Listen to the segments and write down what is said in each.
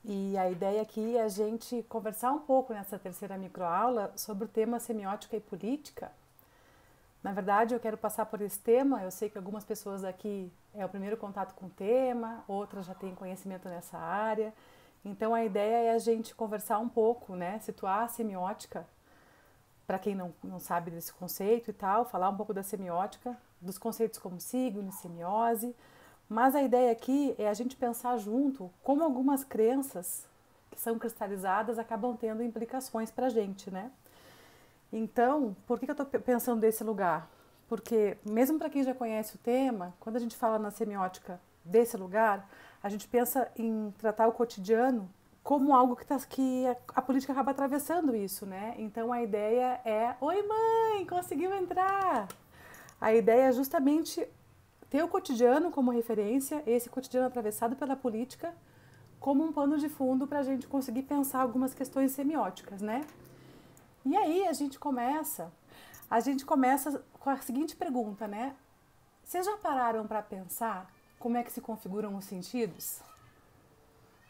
E a ideia aqui é a gente conversar um pouco nessa terceira microaula sobre o tema semiótica e política. Na verdade, eu quero passar por esse tema. Eu sei que algumas pessoas aqui é o primeiro contato com o tema, outras já têm conhecimento nessa área. Então, a ideia é a gente conversar um pouco, né? Situar a semiótica, para quem não sabe desse conceito e tal, falar um pouco da semiótica, dos conceitos como signo e semiose. Mas a ideia aqui é a gente pensar junto como algumas crenças que são cristalizadas acabam tendo implicações para a gente, né? Então, por que eu estou pensando desse lugar? Porque, mesmo para quem já conhece o tema, quando a gente fala na semiótica desse lugar, a gente pensa em tratar o cotidiano como algo que a política acaba atravessando isso, né? Então, a ideia é: oi, mãe, conseguiu entrar! A ideia é justamente ter o cotidiano como referência, esse cotidiano atravessado pela política, como um pano de fundo para a gente conseguir pensar algumas questões semióticas, né? E aí a gente começa com a seguinte pergunta, né? Vocês já pararam para pensar como é que se configuram os sentidos?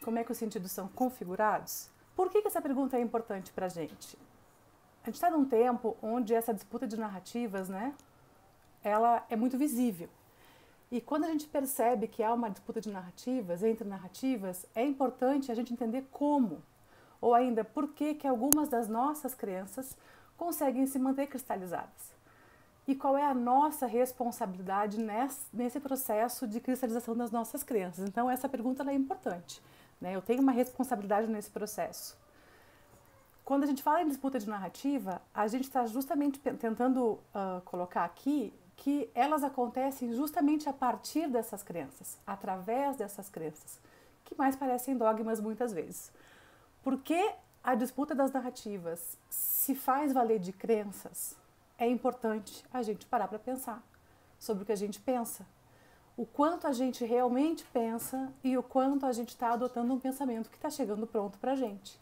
Como é que os sentidos são configurados? Por que essa pergunta é importante para a gente? A gente está num tempo onde essa disputa de narrativas, né? Ela é muito visível. E quando a gente percebe que há uma disputa de narrativas, entre narrativas, é importante a gente entender como, ou ainda por que algumas das nossas crenças conseguem se manter cristalizadas. E qual é a nossa responsabilidade nesse processo de cristalização das nossas crenças. Então, essa pergunta é importante, né? Eu tenho uma responsabilidade nesse processo. Quando a gente fala em disputa de narrativa, a gente está justamente tentando colocar aqui que elas acontecem justamente a partir dessas crenças, através dessas crenças, que mais parecem dogmas muitas vezes. Porque a disputa das narrativas se faz valer de crenças, é importante a gente parar para pensar sobre o que a gente pensa, o quanto a gente realmente pensa e o quanto a gente está adotando um pensamento que está chegando pronto para a gente.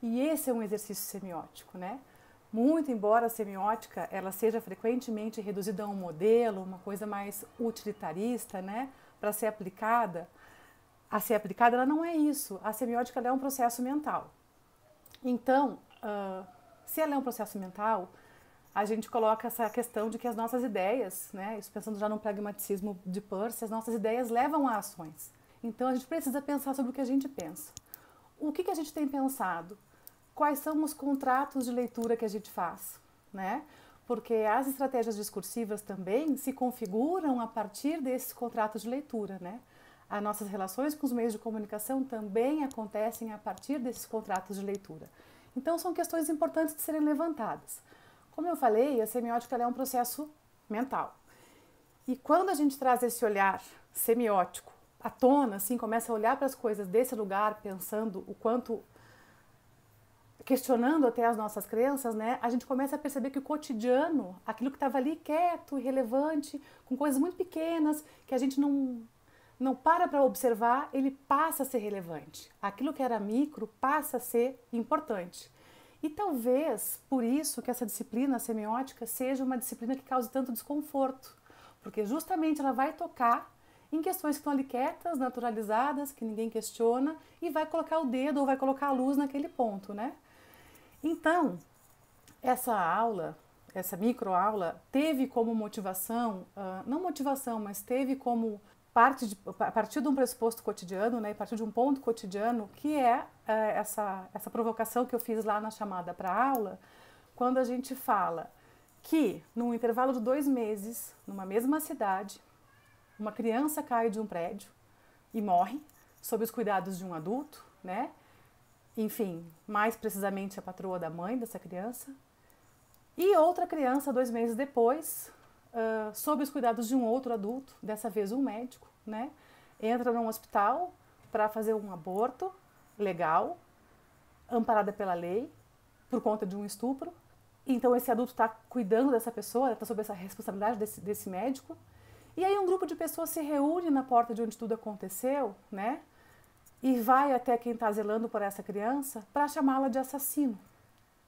E esse é um exercício semiótico, né? Muito embora a semiótica ela seja frequentemente reduzida a um modelo, uma coisa mais utilitarista, né, para ser aplicada, ela não é isso. A semiótica ela é um processo mental. Então, se ela é um processo mental, a gente coloca essa questão de que as nossas ideias, né, isso pensando já no pragmaticismo de Peirce, as nossas ideias levam a ações. Então, a gente precisa pensar sobre o que a gente pensa. O que a gente tem pensado? Quais são os contratos de leitura que a gente faz, né? Porque as estratégias discursivas também se configuram a partir desses contratos de leitura, né? As nossas relações com os meios de comunicação também acontecem a partir desses contratos de leitura. Então, são questões importantes de serem levantadas. Como eu falei, a semiótica é um processo mental. E quando a gente traz esse olhar semiótico à tona, assim, começa a olhar para as coisas desse lugar, pensando o quanto, questionando até as nossas crenças, né, a gente começa a perceber que o cotidiano, aquilo que estava ali quieto, irrelevante, com coisas muito pequenas, que a gente não para observar, ele passa a ser relevante. Aquilo que era micro passa a ser importante. E talvez por isso que essa disciplina semiótica seja uma disciplina que cause tanto desconforto, porque justamente ela vai tocar em questões que estão ali quietas, naturalizadas, que ninguém questiona, e vai colocar o dedo ou vai colocar a luz naquele ponto, né? Então, essa aula, essa microaula, teve como motivação, não motivação, mas teve como a partir de um pressuposto cotidiano, né, a partir de um ponto cotidiano, que é essa provocação que eu fiz lá na chamada para a aula, quando a gente fala que, num intervalo de 2 meses, numa mesma cidade, uma criança cai de um prédio e morre sob os cuidados de um adulto, né? Enfim, mais precisamente a patroa da mãe dessa criança. E outra criança, 2 meses depois, sob os cuidados de um outro adulto, dessa vez um médico, né? Entra num hospital para fazer um aborto legal, amparada pela lei, por conta de um estupro. Então esse adulto está cuidando dessa pessoa, está sob essa responsabilidade desse médico. E aí um grupo de pessoas se reúne na porta de onde tudo aconteceu, né? E vai até quem está zelando por essa criança para chamá-la de assassino.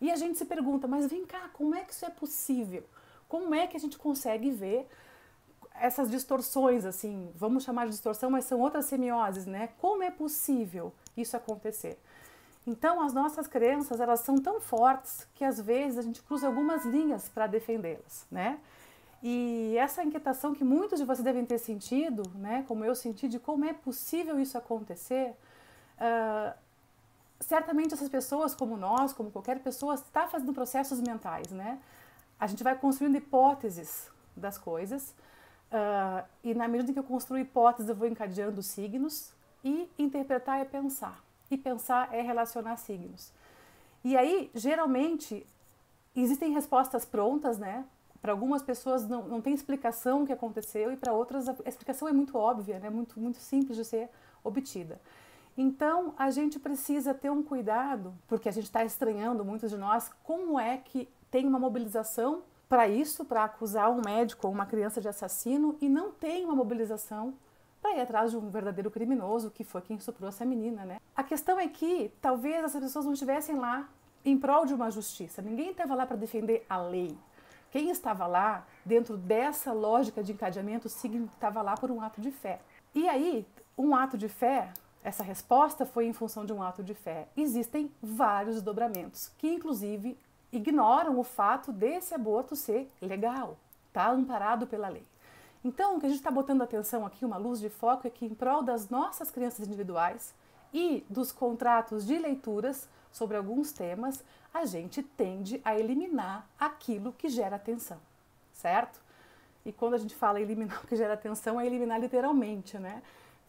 E a gente se pergunta, mas vem cá, como é que isso é possível? Como é que a gente consegue ver essas distorções, assim, vamos chamar de distorção, mas são outras semioses, né? Como é possível isso acontecer? Então, as nossas crenças, elas são tão fortes que às vezes a gente cruza algumas linhas para defendê-las, né? E essa inquietação que muitos de vocês devem ter sentido, né, como eu senti, de como é possível isso acontecer, certamente essas pessoas, como nós, como qualquer pessoa, está fazendo processos mentais, né? A gente vai construindo hipóteses das coisas, e na medida que eu construo hipóteses, eu vou encadeando signos, e interpretar é pensar. E pensar é relacionar signos. E aí, geralmente, existem respostas prontas, né? Para algumas pessoas não tem explicação o que aconteceu e para outras a explicação é muito óbvia, né? Muito simples de ser obtida. Então, a gente precisa ter um cuidado, porque a gente está estranhando, muitos de nós, como é que tem uma mobilização para isso, para acusar um médico ou uma criança de assassino, e não tem uma mobilização para ir atrás de um verdadeiro criminoso, que foi quem estuprou essa menina, né? A questão é que talvez essas pessoas não estivessem lá em prol de uma justiça. Ninguém estava lá para defender a lei. Quem estava lá, dentro dessa lógica de encadeamento, estava lá por um ato de fé. E aí, um ato de fé, essa resposta foi em função de um ato de fé. Existem vários desdobramentos, que inclusive ignoram o fato desse aborto ser legal, tá? Amparado pela lei. Então, o que a gente está botando atenção aqui, uma luz de foco, é que em prol das nossas crenças individuais e dos contratos de leituras sobre alguns temas, a gente tende a eliminar aquilo que gera tensão, certo? E quando a gente fala eliminar o que gera tensão, é eliminar literalmente, né?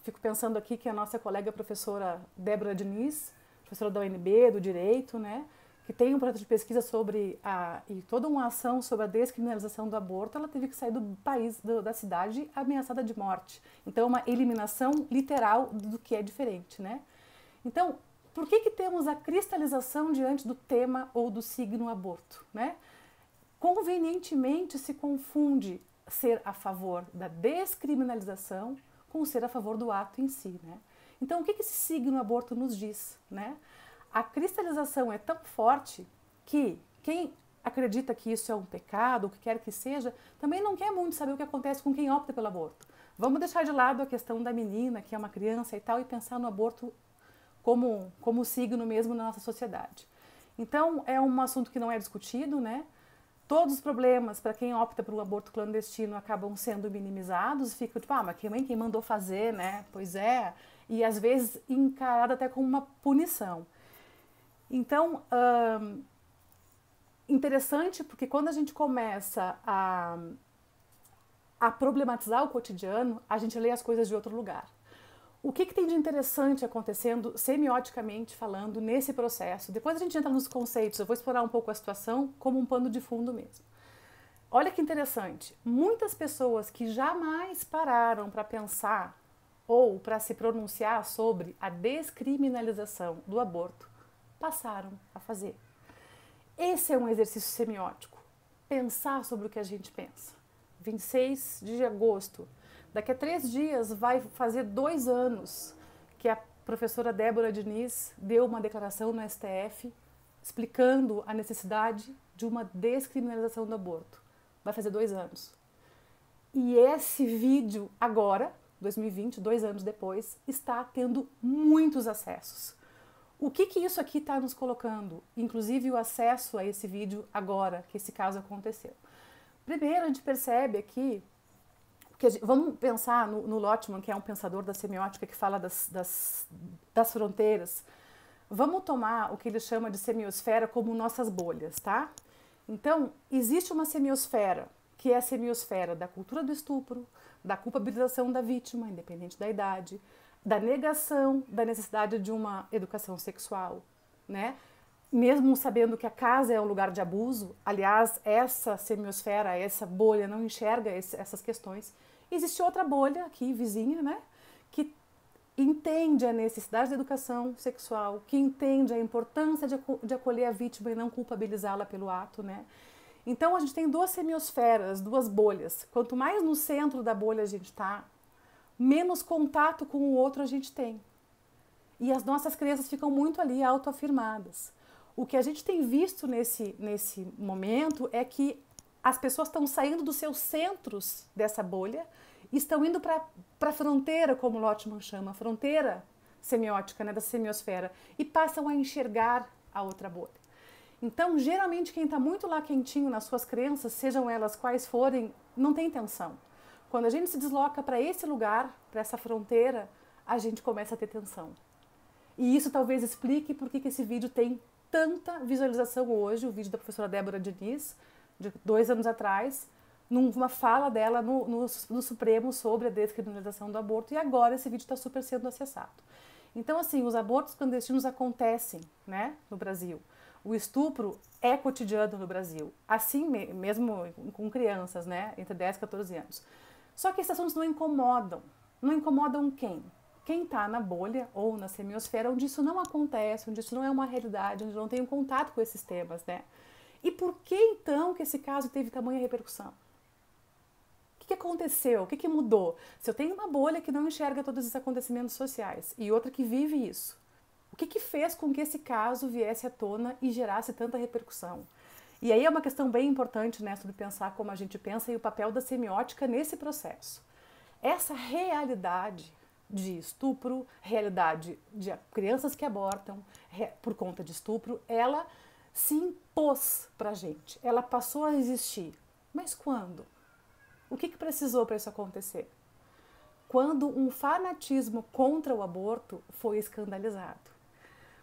Fico pensando aqui que a nossa colega professora Débora Diniz, professora da UNB, do Direito, né? Que tem um projeto de pesquisa sobre e toda uma ação sobre a descriminalização do aborto, ela teve que sair do país, da cidade, ameaçada de morte. Então, é uma eliminação literal do que é diferente, né? Então, por que temos a cristalização diante do tema ou do signo aborto, né? Convenientemente se confunde ser a favor da descriminalização com ser a favor do ato em si, né? Então, o que esse signo aborto nos diz, né? A cristalização é tão forte que quem acredita que isso é um pecado, o que quer que seja, também não quer muito saber o que acontece com quem opta pelo aborto. Vamos deixar de lado a questão da menina, que é uma criança e tal, e pensar no aborto como signo mesmo na nossa sociedade. Então, é um assunto que não é discutido, né? Todos os problemas para quem opta por um aborto clandestino acabam sendo minimizados, fica tipo, mas quem mandou fazer, né? Pois é, e às vezes encarado até como uma punição. Então, interessante porque quando a gente começa a problematizar o cotidiano, a gente lê as coisas de outro lugar. O que tem de interessante acontecendo, semioticamente falando, nesse processo? Depois a gente entra nos conceitos, eu vou explorar um pouco a situação como um pano de fundo mesmo. Olha que interessante, muitas pessoas que jamais pararam para pensar ou para se pronunciar sobre a descriminalização do aborto, passaram a fazer. Esse é um exercício semiótico, pensar sobre o que a gente pensa. 26 de agosto, daqui a 3 dias vai fazer 2 anos que a professora Débora Diniz deu uma declaração no STF explicando a necessidade de uma descriminalização do aborto. Vai fazer 2 anos. E esse vídeo agora, 2020, 2 anos depois, está tendo muitos acessos. O que isso aqui está nos colocando? Inclusive o acesso a esse vídeo agora que esse caso aconteceu. Primeiro, a gente percebe aqui, vamos pensar no Lotman, que é um pensador da semiótica que fala das fronteiras. Vamos tomar o que ele chama de semiosfera como nossas bolhas, tá? Então, existe uma semiosfera, que é a semiosfera da cultura do estupro, da culpabilização da vítima, independente da idade, da negação da necessidade de uma educação sexual, né? Mesmo sabendo que a casa é um lugar de abuso, aliás, essa semiosfera, essa bolha não enxerga essas questões. Existe outra bolha aqui, vizinha, né? Que entende a necessidade da educação sexual, que entende a importância de acolher a vítima e não culpabilizá-la pelo ato, né? Então, a gente tem 2 semiosferas, 2 bolhas. Quanto mais no centro da bolha a gente está, menos contato com o outro a gente tem. E as nossas crenças ficam muito ali autoafirmadas. O que a gente tem visto nesse momento é que as pessoas estão saindo dos seus centros dessa bolha, estão indo para a fronteira, como Lotman chama, a fronteira semiótica, né, da semiosfera, e passam a enxergar a outra bolha. Então, geralmente, quem está muito lá quentinho nas suas crenças, sejam elas quais forem, não tem tensão. Quando a gente se desloca para esse lugar, para essa fronteira, a gente começa a ter tensão. E isso talvez explique por que esse vídeo tem tanta visualização hoje, o vídeo da professora Débora Diniz, de 2 anos atrás, numa fala dela no Supremo sobre a descriminalização do aborto, e agora esse vídeo está super sendo acessado. Então, assim, os abortos clandestinos acontecem, né, no Brasil. O estupro é cotidiano no Brasil, assim mesmo com crianças, né, entre 10 e 14 anos. Só que esses assuntos não incomodam. Não incomodam quem? Quem está na bolha ou na semiosfera, onde isso não acontece, onde isso não é uma realidade, onde não tem um contato com esses temas, né? E por que então que esse caso teve tamanha repercussão? O que aconteceu? O que mudou? Se eu tenho uma bolha que não enxerga todos esses acontecimentos sociais e outra que vive isso, o que fez com que esse caso viesse à tona e gerasse tanta repercussão? E aí é uma questão bem importante, né, sobre pensar como a gente pensa e o papel da semiótica nesse processo. Essa realidade de estupro, realidade de crianças que abortam por conta de estupro, ela se impôs pra gente, ela passou a existir. Mas quando? O que precisou para isso acontecer? Quando um fanatismo contra o aborto foi escandalizado.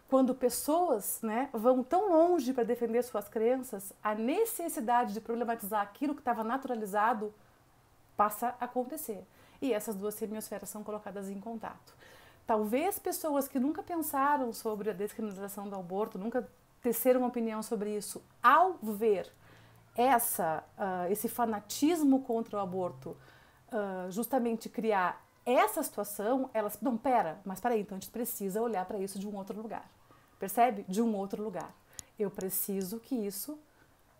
Quando pessoas, né, vão tão longe para defender suas crenças, a necessidade de problematizar aquilo que estava naturalizado passa a acontecer. E essas duas semiosferas são colocadas em contato. Talvez pessoas que nunca pensaram sobre a descriminalização do aborto, nunca teceram uma opinião sobre isso, ao ver esse fanatismo contra o aborto justamente criar essa situação, elas, não, mas peraí, então a gente precisa olhar para isso de um outro lugar. Percebe? De um outro lugar. Eu preciso que isso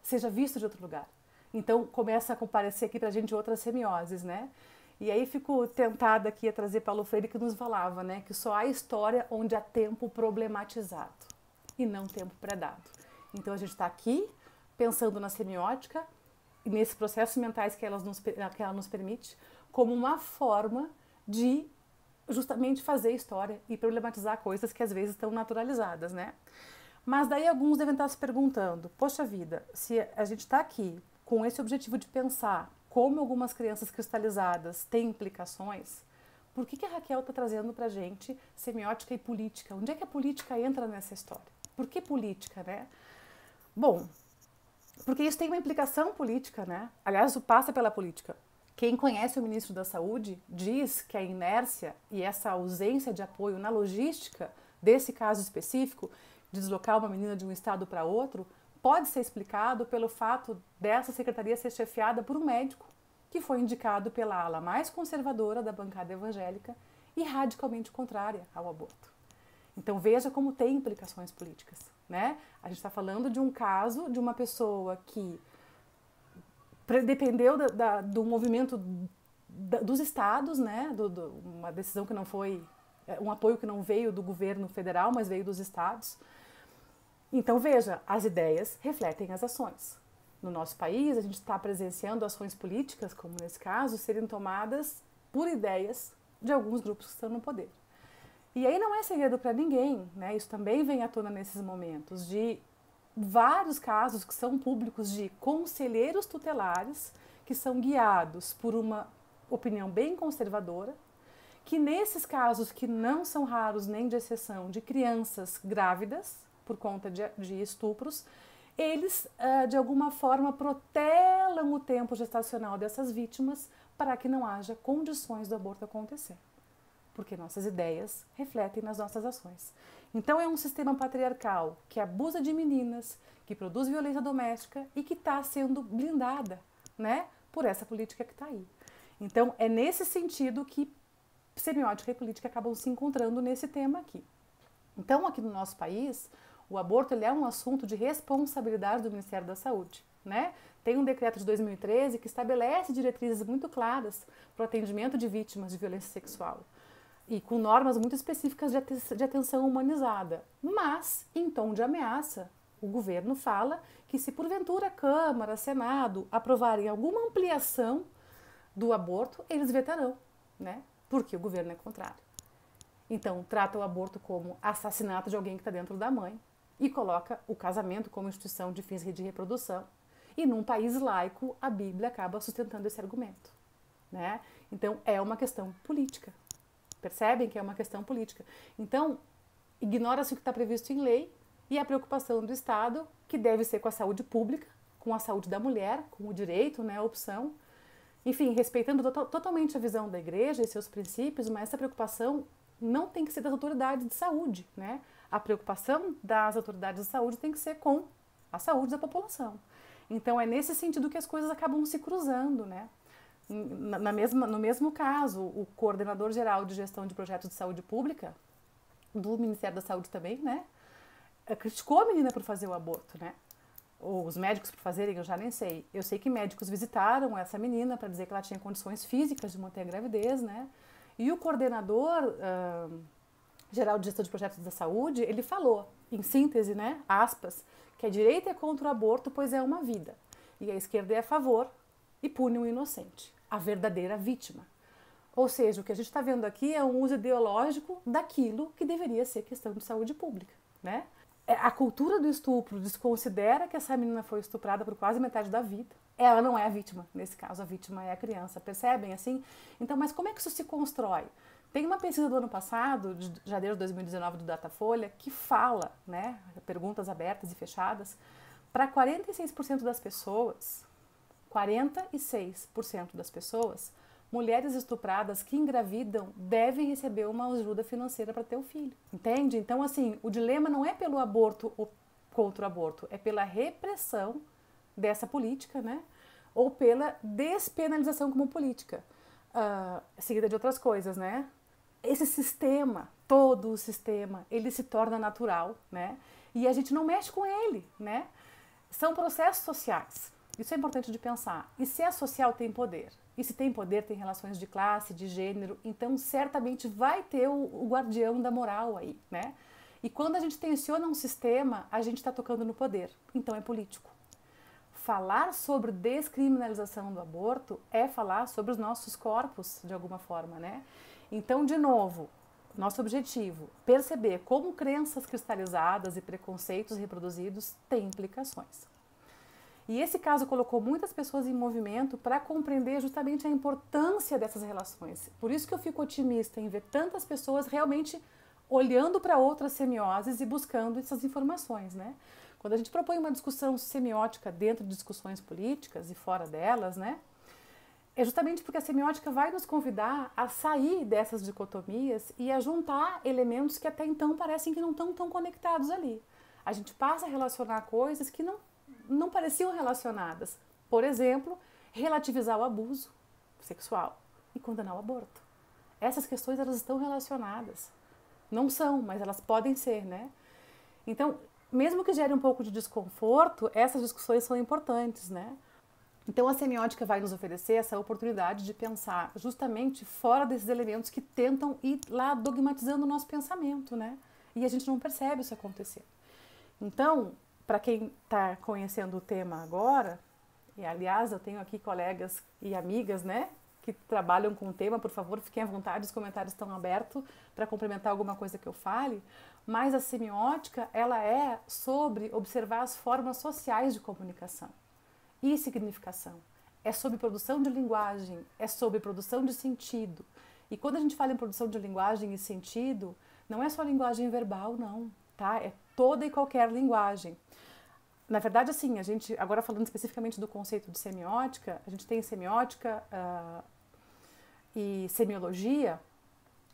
seja visto de outro lugar. Então começa a comparecer aqui pra gente outras semioses, né? E aí fico tentada aqui a trazer Paulo Freire, que nos falava, né, que só há história onde há tempo problematizado e não tempo pré-dado. Então a gente está aqui pensando na semiótica e nesses processos mentais que ela nos permite como uma forma de justamente fazer história e problematizar coisas que às vezes estão naturalizadas, né? Mas daí alguns devem estar se perguntando, poxa vida, se a gente está aqui com esse objetivo de pensar como algumas crianças cristalizadas têm implicações, por que a Raquel está trazendo para a gente semiótica e política? Onde é que a política entra nessa história? Por que política, né? Bom, porque isso tem uma implicação política, né? Aliás, passa pela política. Quem conhece o ministro da Saúde diz que a inércia e essa ausência de apoio na logística desse caso específico, de deslocar uma menina de um estado para outro, pode ser explicado pelo fato dessa secretaria ser chefiada por um médico que foi indicado pela ala mais conservadora da bancada evangélica e radicalmente contrária ao aborto. Então veja como tem implicações políticas, né? A gente está falando de um caso de uma pessoa que dependeu do movimento dos estados, né? Uma decisão que não foi, um apoio que não veio do governo federal, mas veio dos estados. Então veja, as ideias refletem as ações. No nosso país, a gente está presenciando ações políticas, como nesse caso, serem tomadas por ideias de alguns grupos que estão no poder. E aí não é segredo para ninguém, né? Isso também vem à tona nesses momentos, de vários casos que são públicos de conselheiros tutelares que são guiados por uma opinião bem conservadora, que nesses casos que não são raros nem de exceção, de crianças grávidas por conta de estupros, eles de alguma forma protelam o tempo gestacional dessas vítimas para que não haja condições do aborto acontecer. Porque nossas ideias refletem nas nossas ações. Então é um sistema patriarcal que abusa de meninas, que produz violência doméstica e que está sendo blindada, né, por essa política que está aí. Então é nesse sentido que semiótica e política acabam se encontrando nesse tema aqui. Então aqui no nosso país, o aborto ele é um assunto de responsabilidade do Ministério da Saúde, né? Tem um decreto de 2013 que estabelece diretrizes muito claras para o atendimento de vítimas de violência sexual e com normas muito específicas de atenção humanizada. Mas, em tom de ameaça, o governo fala que se porventura Câmara, Senado aprovarem alguma ampliação do aborto, eles vetarão, né? Porque o governo é contrário. Então, trata o aborto como assassinato de alguém que está dentro da mãe e coloca o casamento como instituição de fins de reprodução. E num país laico, a Bíblia acaba sustentando esse argumento, né? Então, é uma questão política. Percebem que é uma questão política. Então, ignora-se o que está previsto em lei e a preocupação do Estado, que deve ser com a saúde pública, com a saúde da mulher, com o direito, né, a opção. Enfim, respeitando totalmente a visão da igreja e seus princípios, mas essa preocupação não tem que ser das autoridades de saúde, né? A preocupação das autoridades de saúde tem que ser com a saúde da população. Então, é nesse sentido que as coisas acabam se cruzando, né? No mesmo caso, o coordenador geral de gestão de projetos de saúde pública, do Ministério da Saúde também, né? Criticou a menina por fazer o aborto, né? Ou os médicos por fazerem, eu já nem sei. Eu sei que médicos visitaram essa menina para dizer que ela tinha condições físicas de manter a gravidez, né? E o coordenador geral de gestão de projetos da saúde, ele falou, em síntese, né, aspas, que a direita é contra o aborto, pois é uma vida. E a esquerda é a favor e pune o inocente, a verdadeira vítima. Ou seja, o que a gente está vendo aqui é um uso ideológico daquilo que deveria ser questão de saúde pública, né? A cultura do estupro desconsidera que essa menina foi estuprada por quase metade da vida. Ela não é a vítima, nesse caso a vítima é a criança, percebem assim? Então, mas como é que isso se constrói? Tem uma pesquisa do ano passado, de janeiro de 2019, do Datafolha, que fala, né, perguntas abertas e fechadas, para 46% das pessoas, 46% das pessoas, mulheres estupradas que engravidam devem receber uma ajuda financeira para ter o filho, entende? Então, assim, o dilema não é pelo aborto ou contra o aborto, é pela repressão dessa política, né? Ou pela despenalização como política, seguida de outras coisas, né? Esse sistema, todo o sistema, ele se torna natural, né? E a gente não mexe com ele, né? São processos sociais. Isso é importante de pensar. E se é social, tem poder. E se tem poder, tem relações de classe, de gênero. Então, certamente vai ter o guardião da moral aí, né? E quando a gente tensiona um sistema, a gente está tocando no poder. Então, é político. Falar sobre descriminalização do aborto é falar sobre os nossos corpos, de alguma forma, né? Então, de novo, nosso objetivo, perceber como crenças cristalizadas e preconceitos reproduzidos têm implicações. E esse caso colocou muitas pessoas em movimento para compreender justamente a importância dessas relações. Por isso que eu fico otimista em ver tantas pessoas realmente olhando para outras semioses e buscando essas informações, né? Quando a gente propõe uma discussão semiótica dentro de discussões políticas e fora delas, né? É justamente porque a semiótica vai nos convidar a sair dessas dicotomias e a juntar elementos que até então parecem que não estão tão conectados ali. A gente passa a relacionar coisas que não pareciam relacionadas. Por exemplo, relativizar o abuso sexual e condenar o aborto. Essas questões, elas estão relacionadas. Não são, mas elas podem ser, né? Então, mesmo que gere um pouco de desconforto, essas discussões são importantes, né? Então, a semiótica vai nos oferecer essa oportunidade de pensar justamente fora desses elementos que tentam ir lá dogmatizando o nosso pensamento, né? E a gente não percebe isso acontecer. Então, para quem está conhecendo o tema agora, e aliás, eu tenho aqui colegas e amigas, né, que trabalham com o tema, por favor, fiquem à vontade, os comentários estão abertos para complementar alguma coisa que eu fale, mas a semiótica, ela é sobre observar as formas sociais de comunicação e significação. É sobre produção de linguagem, é sobre produção de sentido. E quando a gente fala em produção de linguagem e sentido, não é só linguagem verbal, não, tá? É toda e qualquer linguagem. Na verdade, assim, a gente, agora falando especificamente do conceito de semiótica, a gente tem semiótica e semiologia,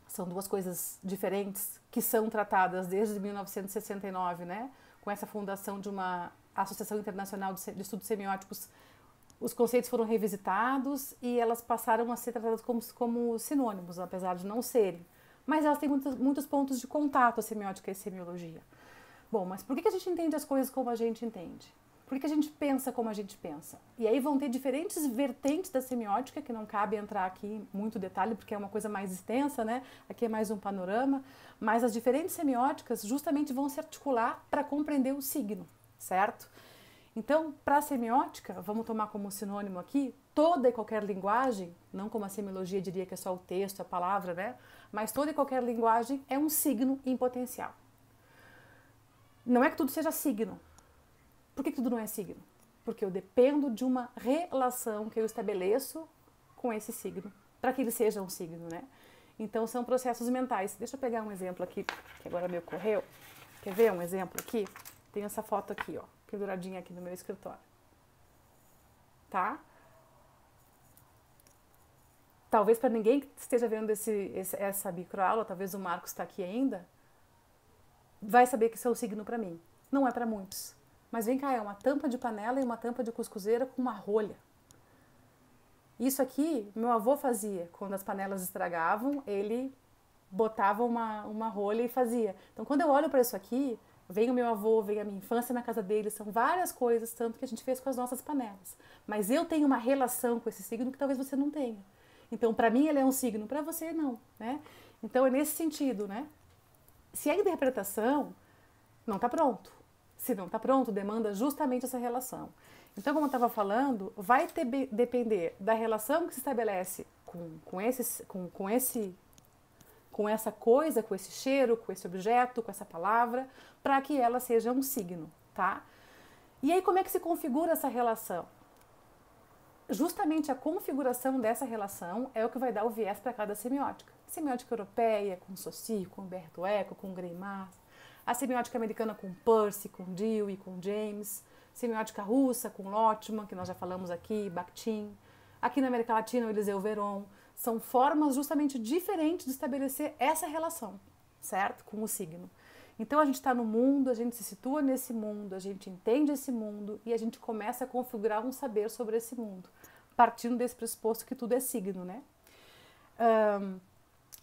são duas coisas diferentes que são tratadas desde 1969, né? Com essa fundação de uma Associação Internacional de Estudos Semióticos, os conceitos foram revisitados e elas passaram a ser tratadas como sinônimos, apesar de não serem. Mas elas têm muitos pontos de contato, a semiótica e a semiologia. Bom, mas por que a gente entende as coisas como a gente entende? Por que a gente pensa como a gente pensa? E aí vão ter diferentes vertentes da semiótica, que não cabe entrar aqui em muito detalhe, porque é uma coisa mais extensa, né? Aqui é mais um panorama. Mas as diferentes semióticas justamente vão se articular para compreender o signo. certo? Então, para a semiótica, vamos tomar como sinônimo aqui, toda e qualquer linguagem, não como a semiologia diria que é só o texto, a palavra, né? Mas toda e qualquer linguagem é um signo em potencial. Não é que tudo seja signo. Por que tudo não é signo? Porque eu dependo de uma relação que eu estabeleço com esse signo, para que ele seja um signo, né? Então, são processos mentais. Deixa eu pegar um exemplo aqui, que agora me ocorreu. Quer ver um exemplo aqui? Tem essa foto aqui, ó, penduradinha aqui no meu escritório. Tá? Talvez para ninguém que esteja vendo essa microaula, talvez o Marcos está aqui ainda, vai saber que isso é um signo para mim. Não é para muitos. Mas vem cá, é uma tampa de panela e uma tampa de cuscuzeira com uma rolha. Isso aqui, meu avô fazia. Quando as panelas estragavam, ele botava uma rolha e fazia. Então, quando eu olho para isso aqui, vem o meu avô, vem a minha infância na casa dele, são várias coisas, tanto que a gente fez com as nossas panelas. Mas eu tenho uma relação com esse signo que talvez você não tenha. Então, para mim, ele é um signo, para você, não, né? Então, é nesse sentido, né? Se a interpretação não está pronto. Se não está pronto, demanda justamente essa relação. Então, como eu estava falando, vai depender da relação que se estabelece com essa coisa, com esse cheiro, com esse objeto, com essa palavra, para que ela seja um signo, tá? E aí, como é que se configura essa relação? Justamente a configuração dessa relação é o que vai dar o viés para cada semiótica. Semiótica europeia, com Saussure, com Umberto Eco, com Greimas. A semiótica americana com Peirce, com Dewey, com James. Semiótica russa com Lotman, que nós já falamos aqui, Bakhtin. Aqui na América Latina, o Eliseu Veron. São formas justamente diferentes de estabelecer essa relação, certo? Com o signo. Então a gente está no mundo, a gente se situa nesse mundo, a gente entende esse mundo e a gente começa a configurar um saber sobre esse mundo, partindo desse pressuposto que tudo é signo, né?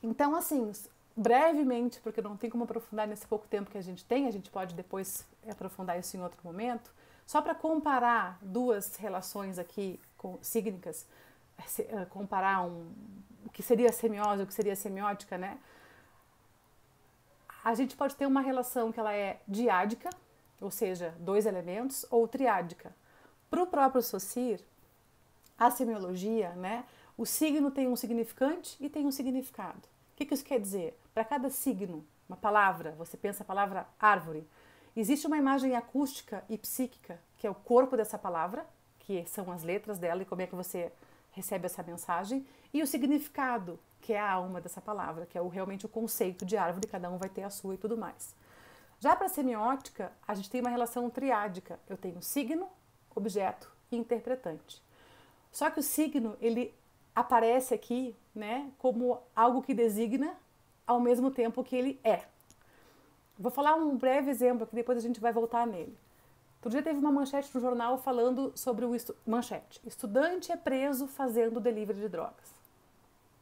Então, assim, brevemente, porque não tem como aprofundar nesse pouco tempo que a gente tem, a gente pode depois aprofundar isso em outro momento, só para comparar duas relações aqui sígnicas, comparar o que seria semiose e o que seria semiótica, né? A gente pode ter uma relação que ela é diádica, ou seja, dois elementos, ou triádica. Para o próprio Saussure, a semiologia, né, o signo tem um significante e tem um significado. O que isso quer dizer? Para cada signo, uma palavra, você pensa a palavra árvore, existe uma imagem acústica e psíquica, que é o corpo dessa palavra, que são as letras dela e como é que você recebe essa mensagem, e o significado, que é a alma dessa palavra, que é realmente o conceito de árvore, cada um vai ter a sua e tudo mais. Já para a semiótica, a gente tem uma relação triádica. Eu tenho signo, objeto e interpretante. Só que o signo, ele aparece aqui, né, como algo que designa ao mesmo tempo que ele é. Vou falar um breve exemplo que depois a gente vai voltar nele. Outro dia teve uma manchete no jornal falando sobre manchete. Estudante é preso fazendo delivery de drogas.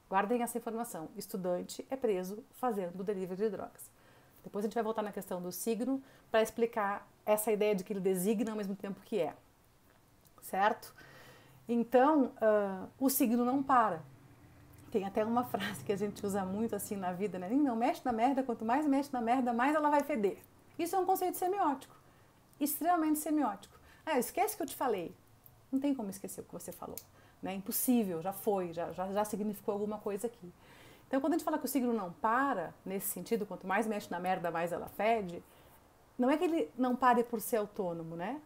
Guardem essa informação. Estudante é preso fazendo delivery de drogas. Depois a gente vai voltar na questão do signo para explicar essa ideia de que ele designa ao mesmo tempo que é. Certo? Então, o signo não para. Tem até uma frase que a gente usa muito assim na vida, né? Não mexe na merda, quanto mais mexe na merda, mais ela vai feder. Isso é um conceito semiótico. Extremamente semiótico. Esquece que eu te falei. Não tem como esquecer o que você falou. Né? Impossível, já foi, já significou alguma coisa aqui. Então, quando a gente fala que o signo não para, nesse sentido, quanto mais mexe na merda, mais ela fede, não é que ele não pare por ser autônomo, né?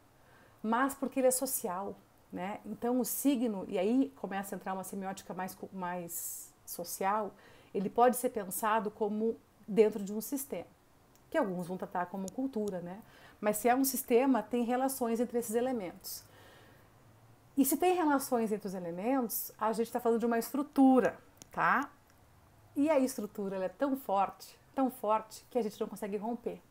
Mas porque ele é social, né? Então, o signo, e aí começa a entrar uma semiótica mais social, ele pode ser pensado como dentro de um sistema, que alguns vão tratar como cultura, né? Mas se é um sistema, tem relações entre esses elementos. E se tem relações entre os elementos, a gente está falando de uma estrutura, tá? E a estrutura ela é tão forte, que a gente não consegue romper.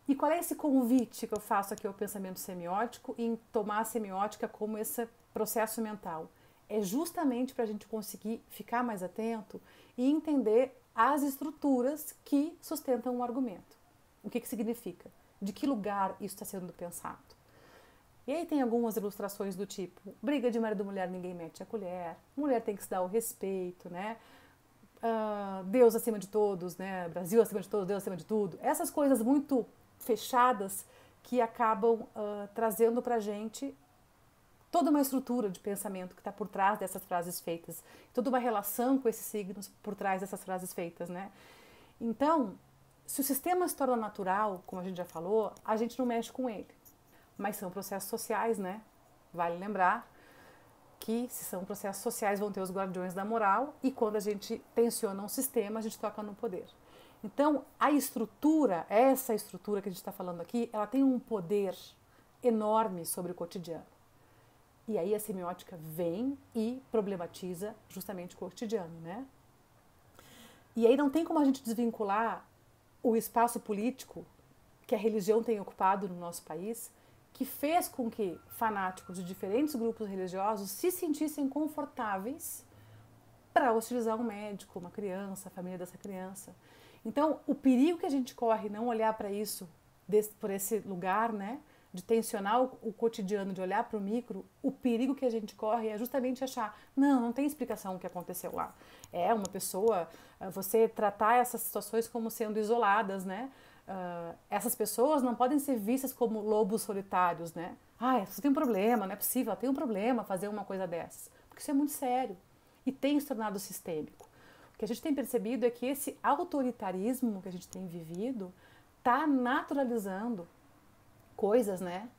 E qual é esse convite que eu faço aqui ao pensamento semiótico em tomar a semiótica como esse processo mental? É justamente para a gente conseguir ficar mais atento e entender as estruturas que sustentam um argumento. O que significa? De que lugar isso está sendo pensado? E aí tem algumas ilustrações do tipo, briga de marido e mulher, ninguém mete a colher, mulher tem que se dar o respeito, né? Deus acima de todos, né? Brasil acima de todos, Deus acima de tudo. Essas coisas muito fechadas que acabam trazendo para a gente toda uma estrutura de pensamento que está por trás dessas frases feitas, toda uma relação com esses signos por trás dessas frases feitas, né? Então, se o sistema se torna natural, como a gente já falou, a gente não mexe com ele. Mas são processos sociais, né? Vale lembrar que se são processos sociais vão ter os guardiões da moral e quando a gente tensiona um sistema, a gente toca no poder. Então, a estrutura, essa estrutura que a gente está falando aqui, ela tem um poder enorme sobre o cotidiano. E aí a semiótica vem e problematiza justamente o cotidiano, né? E aí não tem como a gente desvincular o espaço político que a religião tem ocupado no nosso país, que fez com que fanáticos de diferentes grupos religiosos se sentissem confortáveis para hostilizar um médico, uma criança, a família dessa criança. Então, o perigo que a gente corre não olhar para isso por esse lugar, né, de tensionar o cotidiano, de olhar para o micro, o perigo que a gente corre é justamente achar, não tem explicação o que aconteceu lá. É uma pessoa, você tratar essas situações como sendo isoladas, né? Essas pessoas não podem ser vistas como lobos solitários, né? Você tem um problema, não é possível, ela tem um problema fazer uma coisa dessas. Porque isso é muito sério e tem se tornado sistêmico. O que a gente tem percebido é que esse autoritarismo que a gente tem vivido está naturalizando coisas, né?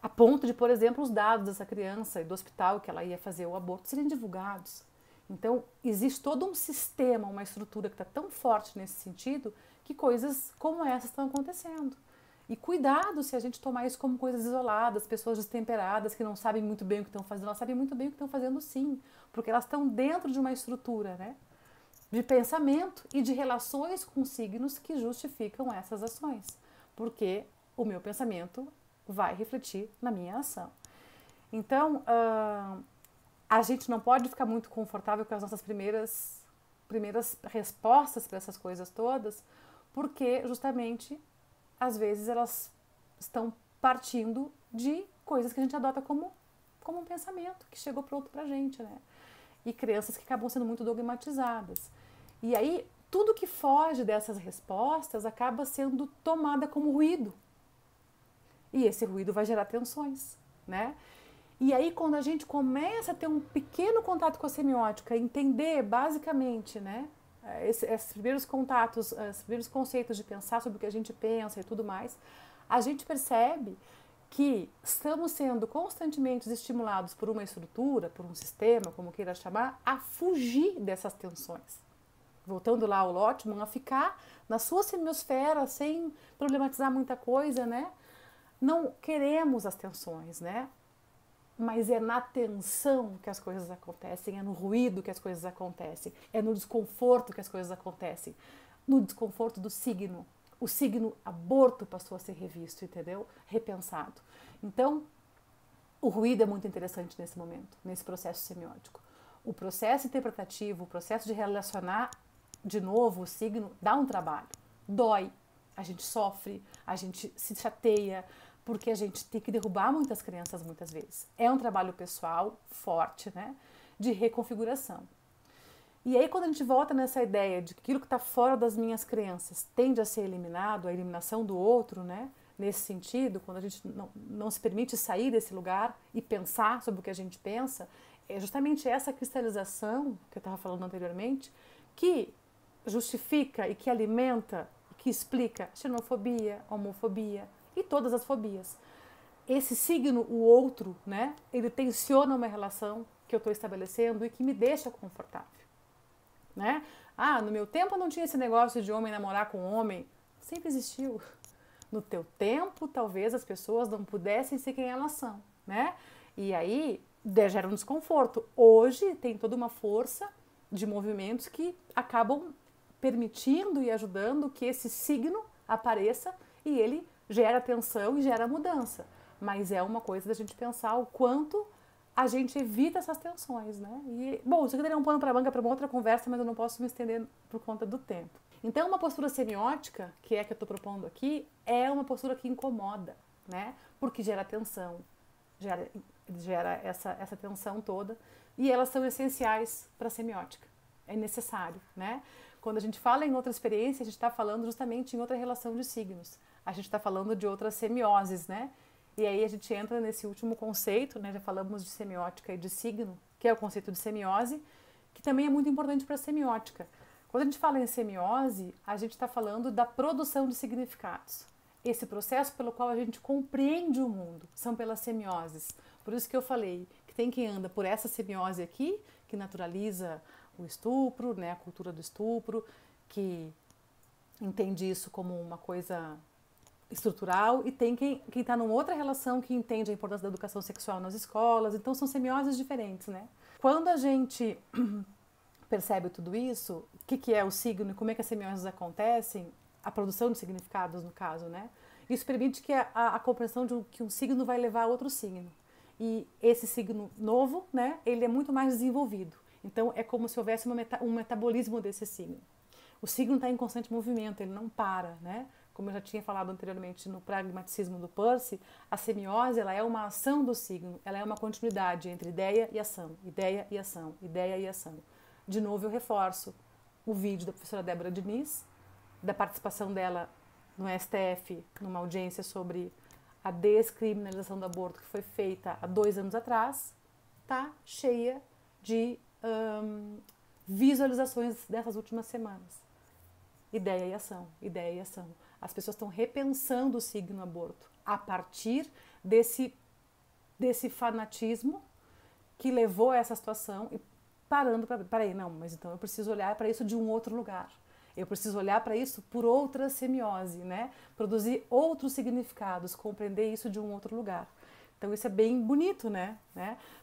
A ponto de, por exemplo, os dados dessa criança e do hospital que ela ia fazer o aborto serem divulgados. Então, existe todo um sistema, uma estrutura que está tão forte nesse sentido que coisas como essas estão acontecendo. E cuidado se a gente tomar isso como coisas isoladas, pessoas destemperadas que não sabem muito bem o que estão fazendo. Elas sabem muito bem o que estão fazendo sim, porque elas estão dentro de uma estrutura, né, de pensamento e de relações com signos que justificam essas ações. Porque o meu pensamento vai refletir na minha ação. Então, a gente não pode ficar muito confortável com as nossas primeiras respostas para essas coisas todas, porque justamente, às vezes, elas estão partindo de coisas que a gente adota como um pensamento que chegou pronto pra gente, né? E crenças que acabam sendo muito dogmatizadas. E aí, tudo que foge dessas respostas acaba sendo tomada como ruído. E esse ruído vai gerar tensões, né? E aí, quando a gente começa a ter um pequeno contato com a semiótica, entender basicamente, né, esses primeiros contatos, os primeiros conceitos de pensar sobre o que a gente pensa e tudo mais, a gente percebe que estamos sendo constantemente estimulados por uma estrutura, por um sistema, como queira chamar, a fugir dessas tensões. Voltando lá ao Lotman, a ficar na sua semiosfera sem problematizar muita coisa, né? Não queremos as tensões, né? Mas é na tensão que as coisas acontecem, é no ruído que as coisas acontecem, é no desconforto que as coisas acontecem, no desconforto do signo. O signo aborto passou a ser revisto, entendeu? Repensado. Então, o ruído é muito interessante nesse momento, nesse processo semiótico. O processo interpretativo, o processo de relacionar de novo o signo, dá um trabalho, dói, a gente sofre, a gente se chateia, porque a gente tem que derrubar muitas crenças muitas vezes. É um trabalho pessoal forte, né, de reconfiguração. E aí quando a gente volta nessa ideia de que aquilo que está fora das minhas crenças tende a ser eliminado, a eliminação do outro, né, nesse sentido, quando a gente não se permite sair desse lugar e pensar sobre o que a gente pensa, é justamente essa cristalização que eu estava falando anteriormente, que justifica e que alimenta, que explica xenofobia, homofobia e todas as fobias. Esse signo, o outro, né, ele tensiona uma relação que eu estou estabelecendo e que me deixa confortável, né? No meu tempo não tinha esse negócio de homem namorar com homem. Sempre existiu. No teu tempo, talvez as pessoas não pudessem ser quem elas são, né? E aí gera um desconforto. Hoje tem toda uma força de movimentos que acabam permitindo e ajudando que esse signo apareça e ele gera tensão e gera mudança. Mas é uma coisa da gente pensar o quanto a gente evita essas tensões, né? E, bom, isso aqui daria um pano para manga para uma outra conversa, mas eu não posso me estender por conta do tempo. Então, uma postura semiótica, que é a que eu estou propondo aqui, é uma postura que incomoda, né? Porque gera tensão, gera essa tensão toda, e elas são essenciais para a semiótica. É necessário, né? Quando a gente fala em outra experiência, a gente está falando justamente em outra relação de signos. a gente está falando de outras semioses, né? E aí a gente entra nesse último conceito, né? Já falamos de semiótica e de signo, que é o conceito de semiose, que também é muito importante para a semiótica. Quando a gente fala em semiose, a gente está falando da produção de significados. Esse processo pelo qual a gente compreende o mundo são pelas semioses. Por isso que eu falei que tem quem anda por essa semiose aqui, que naturaliza o estupro, né, a cultura do estupro, que entende isso como uma coisa estrutural, e tem quem está numa outra relação que entende a importância da educação sexual nas escolas. Então são semioses diferentes, né? Quando a gente percebe tudo isso, o que é o signo e como é que as semioses acontecem, a produção de significados no caso, né? Isso permite que a compreensão de que um signo vai levar a outro signo. E esse signo novo, né, ele é muito mais desenvolvido. Então é como se houvesse um metabolismo desse signo. O signo está em constante movimento, ele não para, né? Como eu já tinha falado anteriormente no pragmaticismo do Peirce, a semiose ela é uma ação do signo, ela é uma continuidade entre ideia e ação, ideia e ação, ideia e ação. De novo eu reforço o vídeo da professora Débora Diniz, da participação dela no STF, numa audiência sobre a descriminalização do aborto que foi feita há 2 anos atrás, tá cheia de visualizações dessas últimas semanas. Ideia e ação, ideia e ação. As pessoas estão repensando o signo aborto a partir desse fanatismo que levou a essa situação e parando para, peraí, não, mas então eu preciso olhar para isso de um outro lugar. Eu preciso olhar para isso por outra semiose, né? Produzir outros significados, compreender isso de um outro lugar. Então isso é bem bonito, né?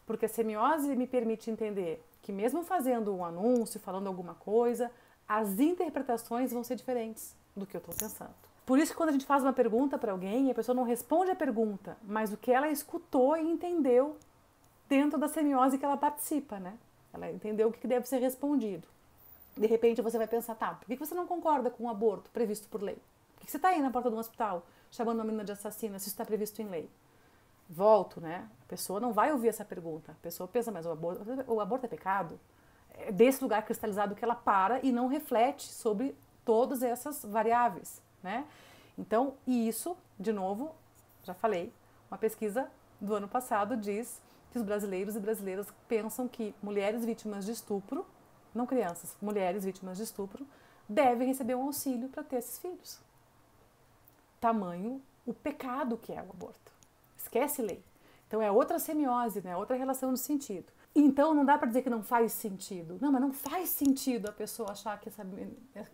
Porque a semiose me permite entender que mesmo fazendo um anúncio, falando alguma coisa, as interpretações vão ser diferentes do que eu estou pensando. Por isso que quando a gente faz uma pergunta para alguém, a pessoa não responde a pergunta, mas o que ela escutou e entendeu dentro da semiose que ela participa, né? Ela entendeu o que deve ser respondido. De repente você vai pensar, tá, por que você não concorda com o aborto previsto por lei? Por que você está aí na porta de um hospital chamando uma menina de assassina se isso está previsto em lei? Volto, né? A pessoa não vai ouvir essa pergunta. A pessoa pensa, mas o aborto é pecado? É desse lugar cristalizado que ela para e não reflete sobre todas essas variáveis, né? Então, e isso, de novo, já falei, uma pesquisa do ano passado diz que os brasileiros e brasileiras pensam que mulheres vítimas de estupro, não crianças, mulheres vítimas de estupro, devem receber um auxílio para ter esses filhos. Tamanho o pecado que é o aborto. Esquece lei. Então é outra semiose, né? Outra relação de sentido. Então não dá para dizer que não faz sentido. Não, mas não faz sentido a pessoa achar que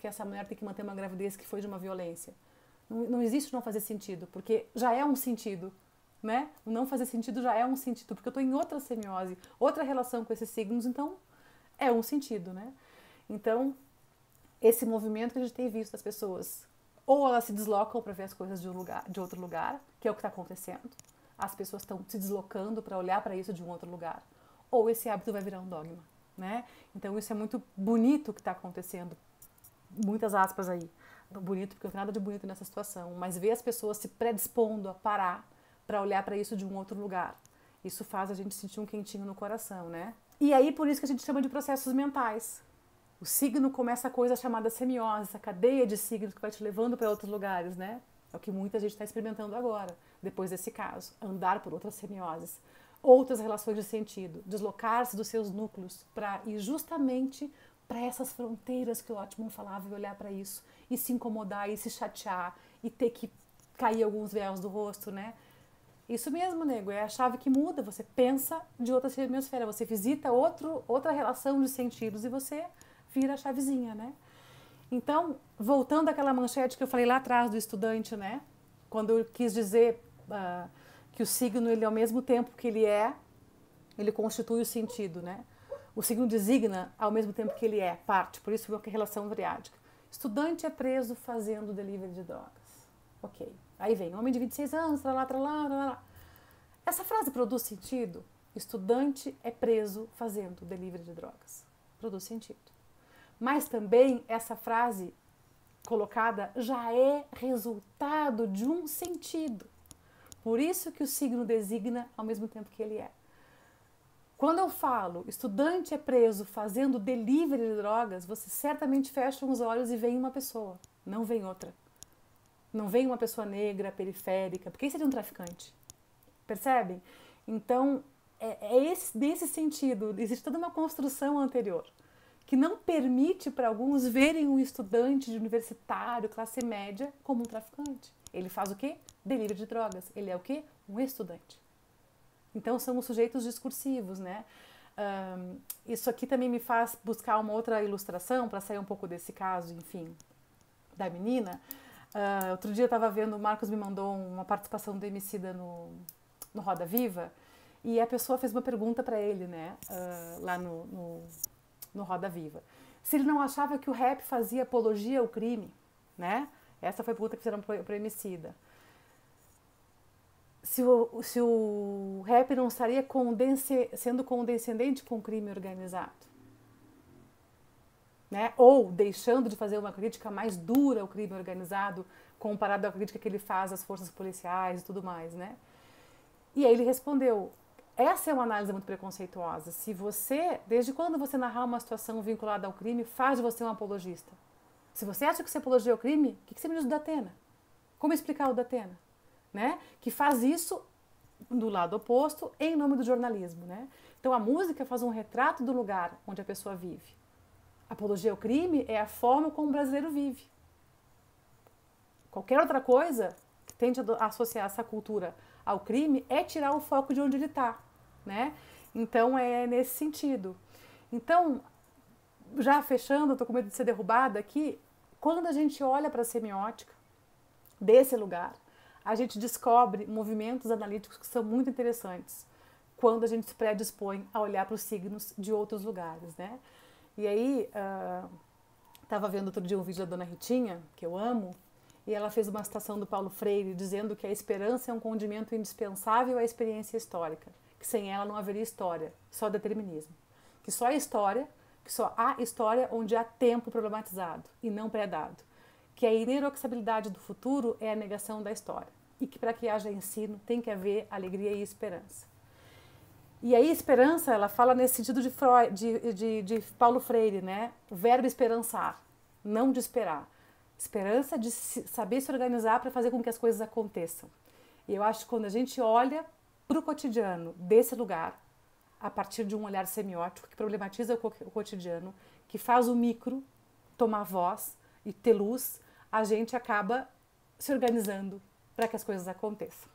essa mulher tem que manter uma gravidez que foi de uma violência. Não existe não fazer sentido, porque já é um sentido, né? O não fazer sentido já é um sentido, porque eu estou em outra semiose, outra relação com esses signos, então é um sentido, né? Então, esse movimento que a gente tem visto das pessoas, ou elas se deslocam para ver as coisas de outro lugar, que é o que está acontecendo. As pessoas estão se deslocando para olhar para isso de um outro lugar. Ou esse hábito vai virar um dogma, né? Então isso é muito bonito que está acontecendo, muitas aspas aí, bonito porque não tem nada de bonito nessa situação, mas ver as pessoas se predispondo a parar para olhar para isso de um outro lugar, isso faz a gente sentir um quentinho no coração, né? E aí por isso que a gente chama de processos mentais. O signo começa a coisa chamada semiose, essa cadeia de signos que vai te levando para outros lugares, né? É o que muita gente está experimentando agora, depois desse caso, andar por outras semioses. Outras relações de sentido, deslocar-se dos seus núcleos para ir justamente para essas fronteiras que o Ottman falava e olhar para isso e se incomodar e se chatear e ter que cair alguns véus do rosto, né? Isso mesmo, nego, é a chave que muda, você pensa de outra hemisfera, você visita outra relação de sentidos e você vira a chavezinha, né? Então, voltando àquela manchete que eu falei lá atrás do estudante, né? Quando eu quis dizer que o signo, ele ao mesmo tempo que ele constitui o sentido, né? O signo designa ao mesmo tempo que ele é parte, por isso é relação triádica. Estudante é preso fazendo delivery de drogas. Ok. Aí vem, homem de 26 anos, tralá, tralá, tralá. Essa frase produz sentido? Estudante é preso fazendo delivery de drogas. Produz sentido. Mas também essa frase colocada já é resultado de um sentido. Por isso que o signo designa ao mesmo tempo que ele é. Quando eu falo estudante é preso fazendo delivery de drogas, você certamente fecha os olhos e vem uma pessoa, não vem outra. Não vem uma pessoa negra, periférica, porque isso seria um traficante. Percebem? Então, nesse sentido, existe toda uma construção anterior que não permite para alguns verem um estudante de universitário, classe média, como um traficante. Ele faz o quê? Delírio de drogas. Ele é o quê? Um estudante. Então, são os sujeitos discursivos, né? Isso aqui também me faz buscar uma outra ilustração, para sair um pouco desse caso, enfim, da menina. Outro dia eu estava vendo, o Marcos me mandou uma participação do Emicida no Roda Viva, e a pessoa fez uma pergunta para ele, né, lá no Roda Viva. Se ele não achava que o rap fazia apologia ao crime, né? Essa foi a pergunta que fizeram para o Emicida. Se o rap não estaria sendo condescendente com o crime organizado, né? Ou deixando de fazer uma crítica mais dura ao crime organizado, comparado à crítica que ele faz às forças policiais e tudo mais, né? E aí ele respondeu, essa é uma análise muito preconceituosa. Desde quando você narrar uma situação vinculada ao crime, faz de você um apologista? Se você acha que você apologia ao crime, o que você me diz do Datena? Como explicar o Datena? Né? Que faz isso do lado oposto em nome do jornalismo, né? Então a música faz um retrato do lugar onde a pessoa vive. Apologia ao crime é a forma como o brasileiro vive. Qualquer outra coisa que tente associar essa cultura ao crime é tirar o foco de onde ele está, né? Então é nesse sentido. Então, já fechando, estou com medo de ser derrubada aqui, quando a gente olha para a semiótica desse lugar, a gente descobre movimentos analíticos que são muito interessantes quando a gente se predispõe a olhar para os signos de outros lugares, né? E aí, estava vendo outro dia um vídeo da Dona Ritinha, que eu amo, e ela fez uma citação do Paulo Freire dizendo que a esperança é um condimento indispensável à experiência histórica, que sem ela não haveria história, só determinismo. Que só há história onde há tempo problematizado e não pré-dado. Que a ineroxabilidade do futuro é a negação da história e que para que haja ensino tem que haver alegria e esperança. E aí esperança, ela fala nesse sentido de Paulo Freire, né? O verbo esperançar, não de esperar. Esperança de saber se organizar para fazer com que as coisas aconteçam. E eu acho que quando a gente olha para o cotidiano desse lugar, a partir de um olhar semiótico que problematiza o cotidiano, que faz o micro tomar voz e ter luz, a gente acaba se organizando para que as coisas aconteçam.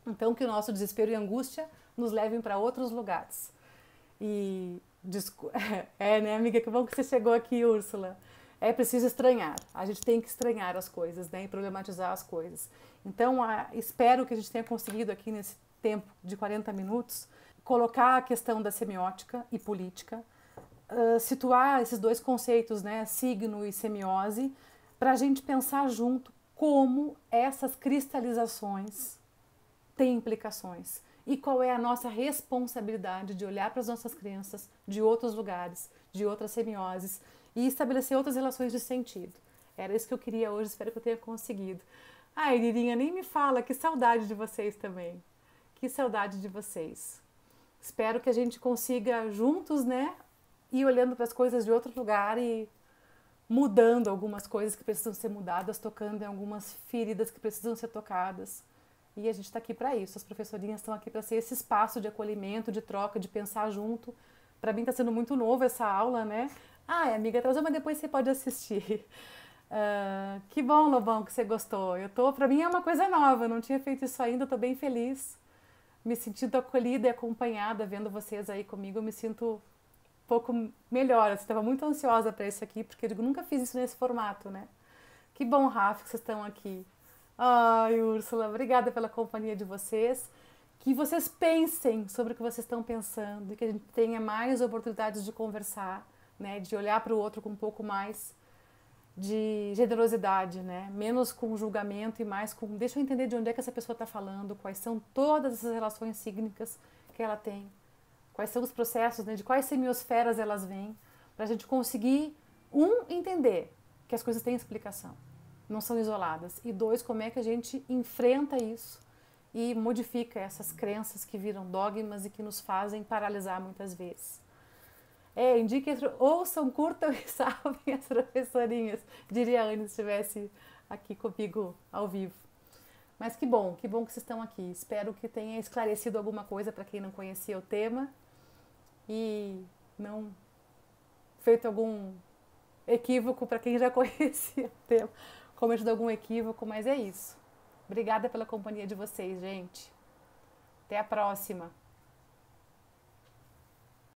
Então, que o nosso desespero e angústia nos levem para outros lugares. E, né, amiga, que bom que você chegou aqui, Úrsula. É preciso estranhar, a gente tem que estranhar as coisas, né, e problematizar as coisas. Então, espero que a gente tenha conseguido aqui nesse tempo de 40 minutos colocar a questão da semiótica e política, situar esses dois conceitos, né, signo e semiose, para a gente pensar junto como essas cristalizações têm implicações e qual é a nossa responsabilidade de olhar para as nossas crenças de outros lugares, de outras semioses e estabelecer outras relações de sentido. Era isso que eu queria hoje, espero que eu tenha conseguido. Ai, Lirinha, nem me fala, que saudade de vocês também. Que saudade de vocês. Espero que a gente consiga juntos, né, ir olhando para as coisas de outro lugar e mudando algumas coisas que precisam ser mudadas, tocando em algumas feridas que precisam ser tocadas. E a gente está aqui para isso, as professorinhas estão aqui para ser esse espaço de acolhimento, de troca, de pensar junto. Para mim está sendo muito novo essa aula, né? Ah, amiga, atrasou, mas depois você pode assistir. Que bom, Lobão, que você gostou. Para mim é uma coisa nova, eu não tinha feito isso ainda, estou bem feliz. Me sentindo acolhida e acompanhada, vendo vocês aí comigo, eu me sinto um pouco melhor. Eu estava muito ansiosa para isso aqui, porque eu nunca fiz isso nesse formato, né? Que bom, Rafa, que vocês estão aqui. Ai, Úrsula, obrigada pela companhia de vocês. Que vocês pensem sobre o que vocês estão pensando e que a gente tenha mais oportunidades de conversar, né? De olhar para o outro com um pouco mais de generosidade, né? Menos com julgamento e mais com deixa eu entender de onde é que essa pessoa está falando, quais são todas essas relações sígnicas que ela tem, quais são os processos, né? De quais semiosferas elas vêm, para a gente conseguir, entender que as coisas têm explicação, não são isoladas, e dois, como é que a gente enfrenta isso e modifica essas crenças que viram dogmas e que nos fazem paralisar muitas vezes. Indiquem, ouçam, curtam e salvem as professorinhas, diria a Anne se estivesse aqui comigo ao vivo. Mas que bom que vocês estão aqui. Espero que tenha esclarecido alguma coisa para quem não conhecia o tema e não feito algum equívoco para quem já conhecia o tema, cometido algum equívoco, mas é isso. Obrigada pela companhia de vocês, gente. Até a próxima.